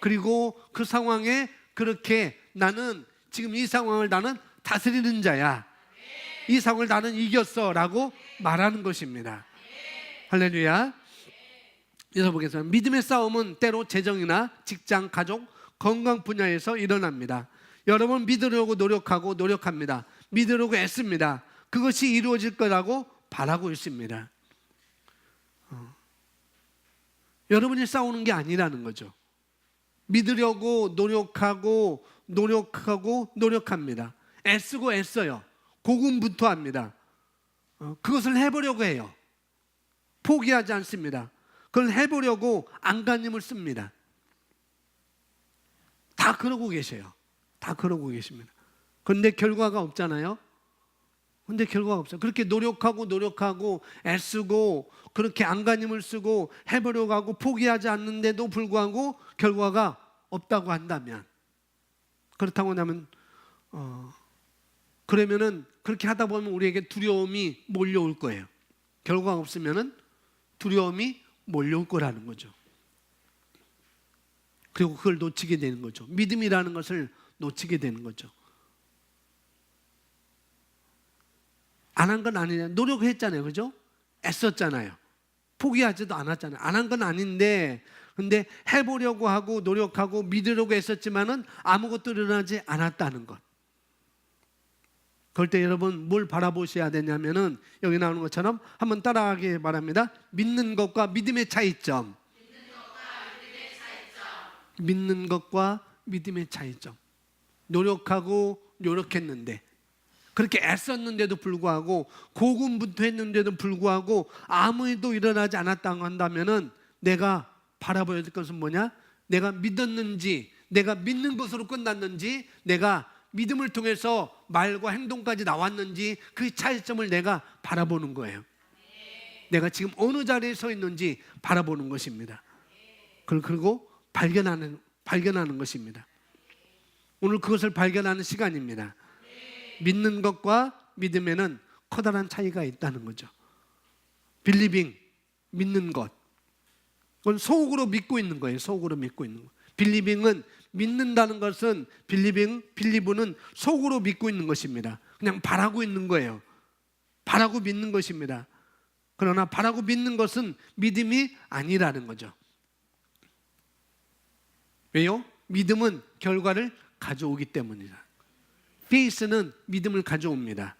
그리고 그 상황에 그렇게 나는 지금 이 상황을 나는 다스리는 자야. 이 상황을 나는 이겼어 라고 말하는 것입니다. 할렐루야. 이어서 보겠습니다. 믿음의 싸움은 때로 재정이나 직장, 가족, 건강 분야에서 일어납니다. 여러분 믿으려고 노력합니다. 믿으려고 애씁니다. 그것이 이루어질 거라고 바라고 있습니다. 여러분이 싸우는 게 아니라는 거죠. 믿으려고 노력합니다. 애써요. 고군분투합니다. 그것을 해보려고 해요. 포기하지 않습니다. 그걸 해보려고 안간힘을 씁니다. 다 그러고 계세요. 다 그러고 계십니다. 그런데 결과가 없잖아요. 근데 결과가 없어요. 그렇게 노력하고 애쓰고 그렇게 안간힘을 쓰고 해보려고 하고 포기하지 않는데도 불구하고 결과가 없다고 한다면, 그렇다고 하면 그러면은 그렇게 하다 보면 우리에게 두려움이 몰려올 거예요. 결과가 없으면은 두려움이 몰려올 거라는 거죠. 그리고 그걸 놓치게 되는 거죠. 믿음이라는 것을 놓치게 되는 거죠. 안 한 건 아니냐. 노력했잖아요. 그죠? 애썼잖아요. 포기하지도 않았잖아요. 안 한 건 아닌데, 근데 해보려고 하고 노력하고 믿으려고 했었지만은 아무것도 일어나지 않았다는 것. 그럴 때 여러분 뭘 바라보셔야 되냐면은 여기 나오는 것처럼 한번 따라하기 바랍니다. 믿는 것과 믿음의 차이점. 믿는 것과 믿음의 차이점. 노력하고 노력했는데, 그렇게 애썼는데도 불구하고, 고군분투했는데도 불구하고 아무 일도 일어나지 않았다고 한다면은 내가 바라봐야 될 것은 뭐냐? 내가 믿었는지, 내가 믿는 것으로 끝났는지, 내가 믿음을 통해서 말과 행동까지 나왔는지, 그 차이점을 내가 바라보는 거예요. 내가 지금 어느 자리에 서 있는지 바라보는 것입니다. 그리고 발견하는 것입니다. 오늘 그것을 발견하는 시간입니다. 믿는 것과 믿음에는 커다란 차이가 있다는 거죠. 빌리빙, 믿는 것, 그건 속으로 믿고 있는 거예요. 속으로 믿고 있는 것. 빌리빙은, 믿는다는 것은, 빌리브는 속으로 믿고 있는 것입니다. 그냥 바라고 있는 거예요. 바라고 믿는 것입니다. 그러나 바라고 믿는 것은 믿음이 아니라는 거죠. 왜요? 믿음은 결과를 가져오기 때문이다. 페이스는 믿음을 가져옵니다.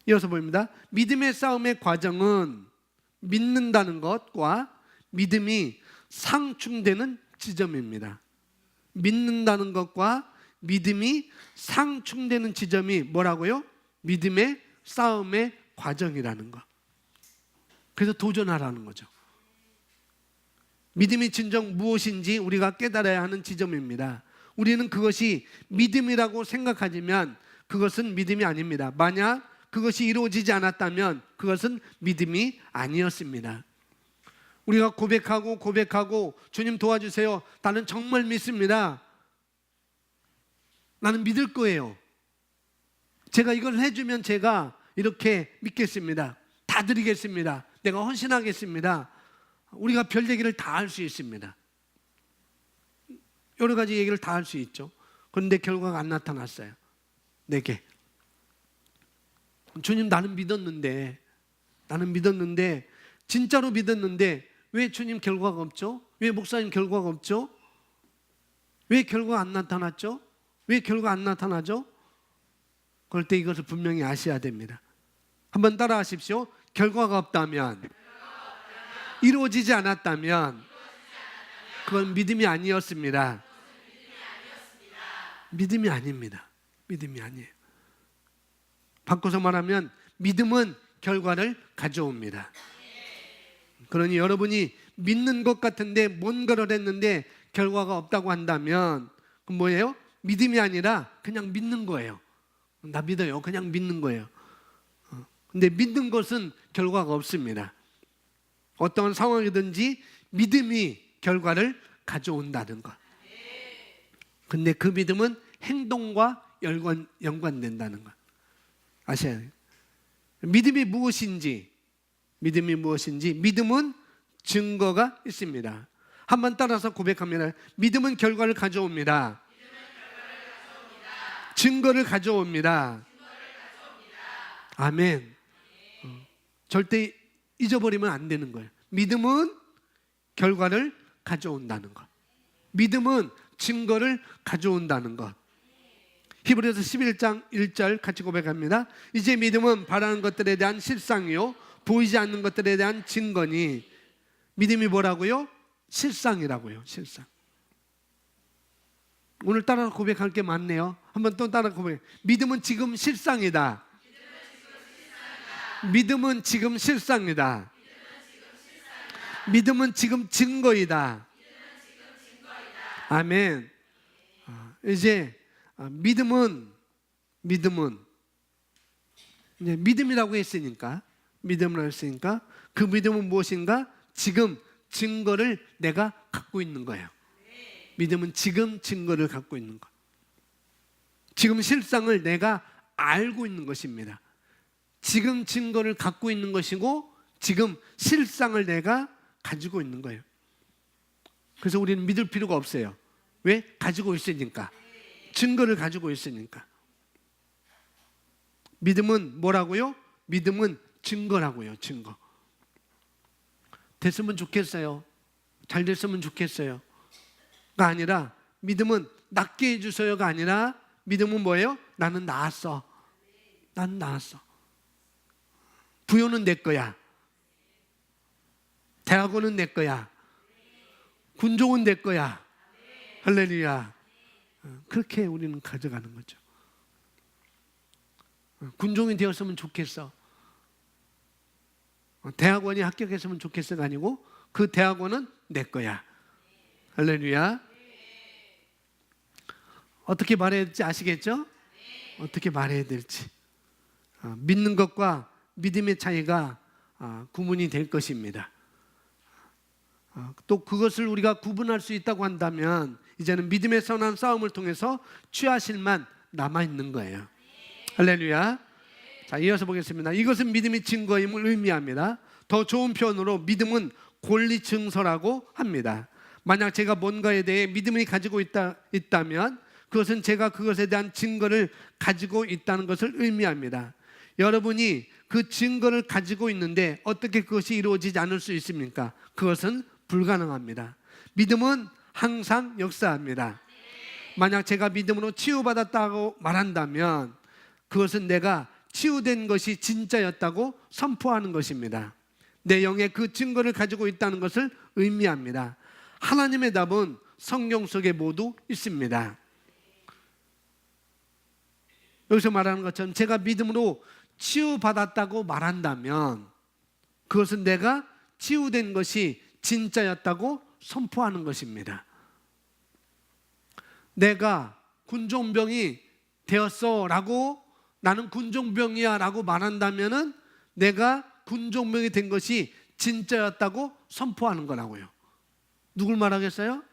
이어서 보입니다. 믿음의 싸움의 과정은 믿는다는 것과 믿음이 상충되는 지점입니다. 믿는다는 것과 믿음이 상충되는 지점이 뭐라고요? 믿음의 싸움의 과정이라는 것. 그래서 도전하라는 거죠. 믿음이 진정 무엇인지 우리가 깨달아야 하는 지점입니다. 우리는 그것이 믿음이라고 생각하지만 그것은 믿음이 아닙니다. 만약 그것이 이루어지지 않았다면 그것은 믿음이 아니었습니다. 우리가 고백하고 주님 도와주세요. 나는 정말 믿습니다. 나는 믿을 거예요. 제가 이걸 해주면 제가 이렇게 믿겠습니다. 다 드리겠습니다. 내가 헌신하겠습니다. 우리가 별 얘기를 다 할 수 있습니다. 여러 가지 얘기를 다 할 수 있죠. 그런데 결과가 안 나타났어요. 내게. 주님, 나는 믿었는데 진짜로 믿었는데 왜 주님 결과가 없죠? 왜 목사님 결과가 없죠? 왜 결과가 안 나타났죠? 왜 결과 안 나타나죠? 그럴 때 이것을 분명히 아셔야 됩니다. 한번 따라 하십시오. 결과가 없다면, 이루어지지 않았다면 그건 믿음이 아니었습니다. 믿음이 아닙니다. 믿음이 아니에요. 바꿔서 말하면 믿음은 결과를 가져옵니다. 그러니 여러분이 믿는 것 같은데 뭔가를 했는데 결과가 없다고 한다면 그건 뭐예요? 믿음이 아니라 그냥 믿는 거예요. 나 믿어요. 그냥 믿는 거예요. 근데 믿는 것은 결과가 없습니다. 어떤 상황이든지 믿음이 결과를 가져온다는 것. 근데 그 믿음은 행동과 연관된다는 것. 아셔야 돼요. 믿음이 무엇인지, 믿음은 증거가 있습니다. 한번 따라서 고백합니다. 믿음은 결과를 가져옵니다. 증거를 가져옵니다. 아멘. 절대 잊어버리면 안 되는 거예요. 믿음은 결과를 가져온다는 것. 믿음은 증거를 가져온다는 것. 히브리서 11장 1절 같이 고백합니다. 이제 믿음은 바라는 것들에 대한 실상이요 보이지 않는 것들에 대한 증거니. 믿음이 뭐라고요? 실상이라고요. 실상. 오늘 따라 고백할 게 많네요. 한번 또 따라 고백. 믿음은 지금 실상이다. 믿음은 지금 실상이다. 믿음은 지금 증거이다. 아멘. 이제 믿음은 이제 믿음이라고 했으니까 그 믿음은 무엇인가? 지금 증거를 내가 갖고 있는 거예요. 믿음은 지금 증거를 갖고 있는 것. 지금 실상을 내가 알고 있는 것입니다. 지금 증거를 갖고 있는 것이고 지금 실상을 내가 가지고 있는 거예요. 그래서 우리는 믿을 필요가 없어요. 왜? 가지고 있으니까. 증거를 가지고 있으니까. 믿음은 뭐라고요? 믿음은 증거라고요. 증거. 됐으면 좋겠어요. 잘 됐으면 좋겠어요. 가 아니라 믿음은 낫게 해주세요가 아니라 믿음은 뭐예요? 나는 나았어. 난 나았어. 부여는 내 거야. 대학원은 내 거야. 군종은 내 거야. 할렐루야. 그렇게 우리는 가져가는 거죠. 군종이 되었으면 좋겠어. 대학원이 합격했으면 좋겠어가 아니고 그 대학원은 내 거야. 할렐루야. 어떻게 말해야 될지 아시겠죠? 어떻게 말해야 될지. 믿는 것과 믿음의 차이가 구분이 될 것입니다. 또 그것을 우리가 구분할 수 있다고 한다면 이제는 믿음의 선한 싸움을 통해서 취하실만 남아있는 거예요. 할렐루야. 자, 이어서 보겠습니다. 이것은 믿음의 증거임을 의미합니다. 더 좋은 표현으로 믿음은 권리 증서라고 합니다. 만약 제가 뭔가에 대해 믿음이 가지고 있다면 그것은 제가 그것에 대한 증거를 가지고 있다는 것을 의미합니다. 여러분이 그 증거를 가지고 있는데 어떻게 그것이 이루어지지 않을 수 있습니까? 그것은 불가능합니다. 믿음은 항상 역사합니다. 만약 제가 믿음으로 치유받았다고 말한다면 그것은 내가 치유된 것이 진짜였다고 선포하는 것입니다. 내 영에 그 증거를 가지고 있다는 것을 의미합니다. 하나님의 답은 성경 속에 모두 있습니다. 여기서 말하는 것처럼 제가 믿음으로 치유받았다고 말한다면 그것은 내가 치유된 것이 진짜였다고 선포하는 것입니다. 내가 군종병이 되었어 라고 나는 군종병이야 라고 말한다면 내가 군종병이 된 것이 진짜였다고 선포하는 거라고요. 누굴 말하겠어요?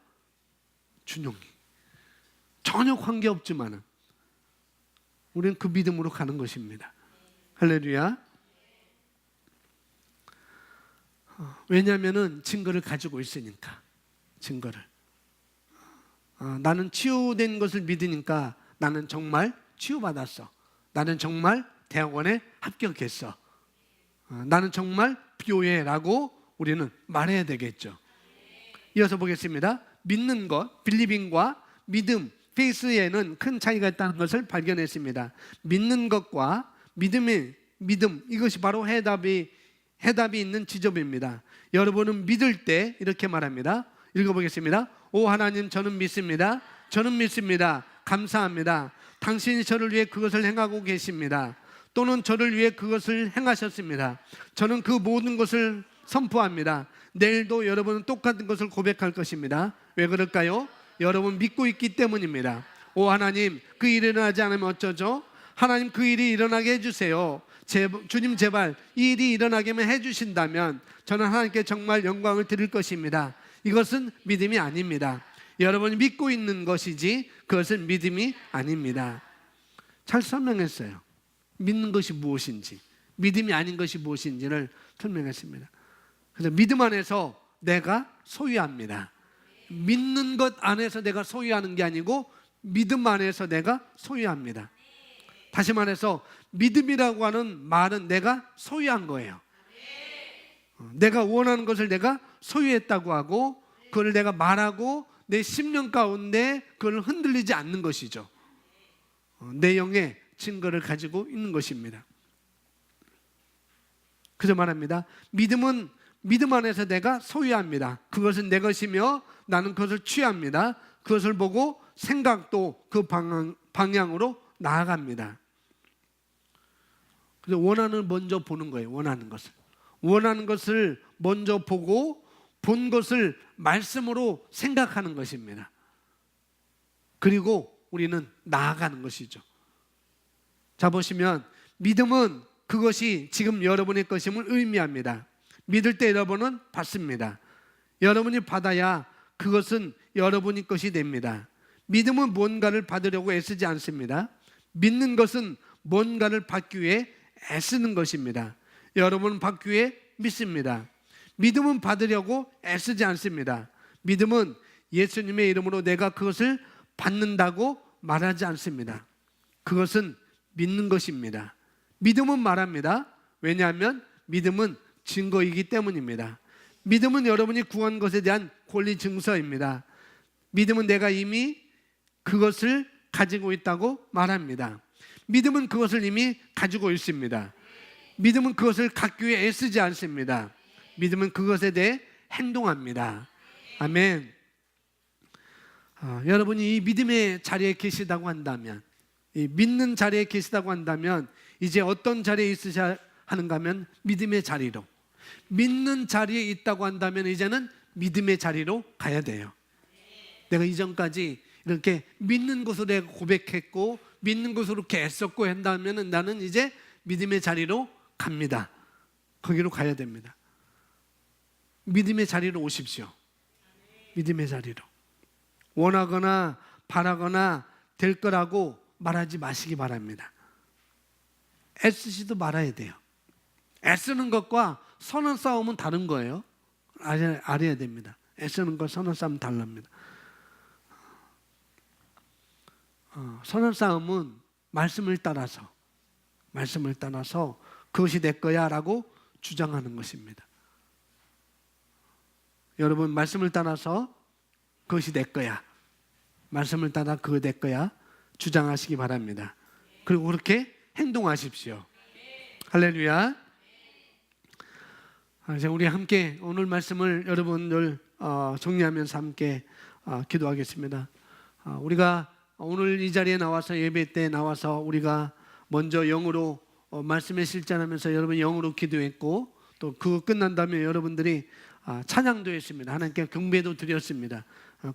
준용이. 전혀 관계없지만은 우리는 그 믿음으로 가는 것입니다. 할렐루야. 왜냐하면 증거를 가지고 있으니까. 증거를. 나는 치유된 것을 믿으니까 나는 정말 치유받았어. 나는 정말 대학원에 합격했어. 나는 정말 교회라고 우리는 말해야 되겠죠. 이어서 보겠습니다. 믿는 것, 빌리빙과 믿음, 페이스에는 큰 차이가 있다는 것을 발견했습니다. 믿는 것과 믿음, 이것이 바로 해답이 있는 지점입니다. 여러분은 믿을 때 이렇게 말합니다. 읽어보겠습니다. 오 하나님, 저는 믿습니다. 저는 믿습니다. 감사합니다. 당신이 저를 위해 그것을 행하고 계십니다. 또는 저를 위해 그것을 행하셨습니다. 저는 그 모든 것을 선포합니다. 내일도 여러분은 똑같은 것을 고백할 것입니다. 왜 그럴까요? 여러분 믿고 있기 때문입니다. 오 하나님, 그 일이 일어나지 않으면 어쩌죠? 하나님, 그 일이 일어나게 해주세요. 주님 제발 이 일이 일어나게만 해주신다면 저는 하나님께 정말 영광을 드릴 것입니다. 이것은 믿음이 아닙니다. 여러분이 믿고 있는 것이지 그것은 믿음이 아닙니다. 잘 설명했어요. 믿는 것이 무엇인지, 믿음이 아닌 것이 무엇인지를 설명했습니다. 그래서 믿음 안에서 내가 소유합니다. 믿는 것 안에서 내가 소유하는 게 아니고 믿음 안에서 내가 소유합니다. 다시 말해서 믿음이라고 하는 말은 내가 소유한 거예요. 내가 원하는 것을 내가 소유했다고 하고 그걸 내가 말하고 내 심령 가운데 그걸 흔들리지 않는 것이죠. 내 영의 증거를 가지고 있는 것입니다. 그래서 말합니다. 믿음은 믿음 안에서 내가 소유합니다. 그것은 내 것이며 나는 그것을 취합니다. 그것을 보고 생각도 그 방향으로 나아갑니다. 그래서 원하는 먼저 보는 거예요. 원하는 것을 먼저 보고 본 것을 말씀으로 생각하는 것입니다. 그리고 우리는 나아가는 것이죠. 자, 보시면 믿음은 그것이 지금 여러분의 것임을 의미합니다. 믿을 때 여러분은 받습니다. 여러분이 받아야 그것은 여러분의 것이 됩니다. 믿음은 뭔가를 받으려고 애쓰지 않습니다. 믿는 것은 뭔가를 받기 위해 애쓰는 것입니다. 여러분은 받기 위해 믿습니다. 믿음은 받으려고 애쓰지 않습니다. 믿음은 예수님의 이름으로 내가 그것을 받는다고 말하지 않습니다. 그것은 믿는 것입니다. 믿음은 말합니다. 왜냐하면 믿음은 증거이기 때문입니다. 믿음은 여러분이 구한 것에 대한 권리 증서입니다. 믿음은 내가 이미 그것을 가지고 있다고 말합니다. 믿음은 그것을 이미 가지고 있습니다. 믿음은 그것을 갖기 위해 애쓰지 않습니다. 믿음은 그것에 대해 행동합니다. 아멘. 여러분이 이 믿음의 자리에 계시다고 한다면, 이 믿는 자리에 계시다고 한다면 이제 어떤 자리에 있으셔야 하는가 하면 믿음의 자리로, 믿는 자리에 있다고 한다면 이제는 믿음의 자리로 가야 돼요. 내가 이전까지 이렇게 믿는 것으로 내가 고백했고 믿는 것으로 이렇게 애썼고 한다면 나는 이제 믿음의 자리로 갑니다. 거기로 가야 됩니다. 믿음의 자리로 오십시오. 믿음의 자리로. 원하거나 바라거나 될 거라고 말하지 마시기 바랍니다. 애쓰지도 말아야 돼요. 애쓰는 것과 선한 싸움은 다른 거예요. 알아야 됩니다. 애쓰는 것, 선한 싸움은 다릅니다. 선한 싸움은 말씀을 따라서 그것이 내 거야 라고 주장하는 것입니다. 여러분, 말씀을 따라서 그것이 내 거야, 말씀을 따라 그거 내 거야 주장하시기 바랍니다. 그리고 그렇게 행동하십시오. 할렐루야. 이제 우리 함께 오늘 말씀을 여러분들 정리하면서 함께 기도하겠습니다. 우리가 오늘 이 자리에 나와서 예배 때 나와서 우리가 먼저 영으로 말씀에 실천하면서 여러분 영으로 기도했고, 또 그거 끝난 다음에 여러분들이 찬양도 했습니다. 하나님께 경배도 드렸습니다.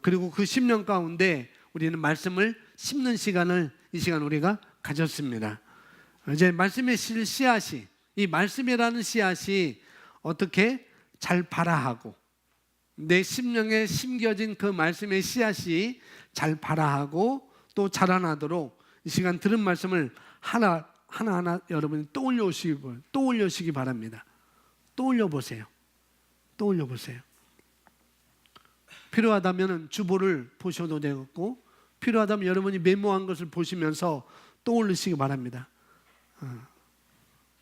그리고 그 10년 가운데 우리는 말씀을 심는 시간을 이 시간 우리가 가졌습니다. 이제 말씀의 씨앗이, 이 말씀이라는 씨앗이 어떻게 잘 발아하고 내 심령에 심겨진 그 말씀의 씨앗이 잘 발아하고 또 자라나도록 이 시간 들은 말씀을 하나하나 여러분이 떠올려시기 바랍니다. 떠올려 보세요. 필요하다면 주보를 보셔도 되겠고, 필요하다면 여러분이 메모한 것을 보시면서 떠올리시기 바랍니다.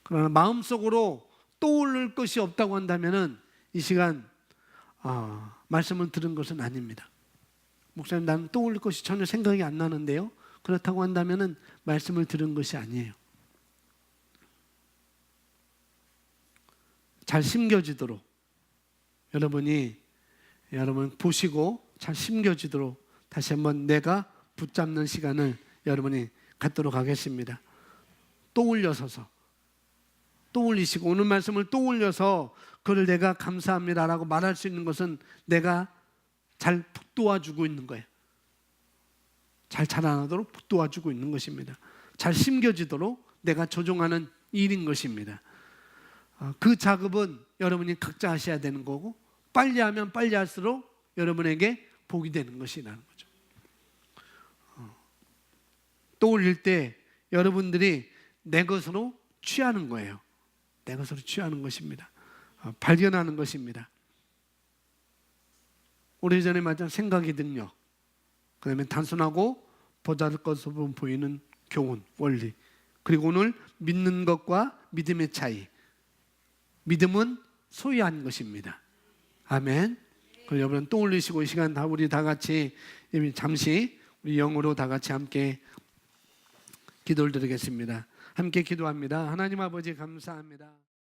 그러나 마음속으로 떠올릴 것이 없다고 한다면 이 시간 말씀을 들은 것은 아닙니다. 목사님, 나는 떠올릴 것이 전혀 생각이 안 나는데요. 그렇다고 한다면 말씀을 들은 것이 아니에요. 잘 심겨지도록 여러분 보시고 잘 심겨지도록 다시 한번 내가 붙잡는 시간을 여러분이 갖도록 하겠습니다. 떠올리시고 오늘 말씀을 떠올려서 그를 내가 감사합니다라고 말할 수 있는 것은 내가 잘 북돋아주고 있는 거예요. 잘 자라나도록 북돋아주고 있는 것입니다. 잘 심겨지도록 내가 조종하는 일인 것입니다. 그 작업은 여러분이 각자 하셔야 되는 거고, 빨리 하면 빨리 할수록 여러분에게 복이 되는 것이라는 거죠. 떠올릴 때 여러분들이 내 것으로 취하는 거예요. 내 것으로 취하는 것입니다. 발견하는 것입니다. 오래전에 말한 생각의 능력, 그 다음에 단순하고 보잘것없어 보이는 교훈, 원리, 그리고 오늘 믿는 것과 믿음의 차이. 믿음은 소유한 것입니다. 아멘. 그걸 여러분 떠올리시고 이 시간 우리 다 같이 잠시 우리 영으로 다 같이 함께 기도를 드리겠습니다. 함께 기도합니다. 하나님 아버지 감사합니다.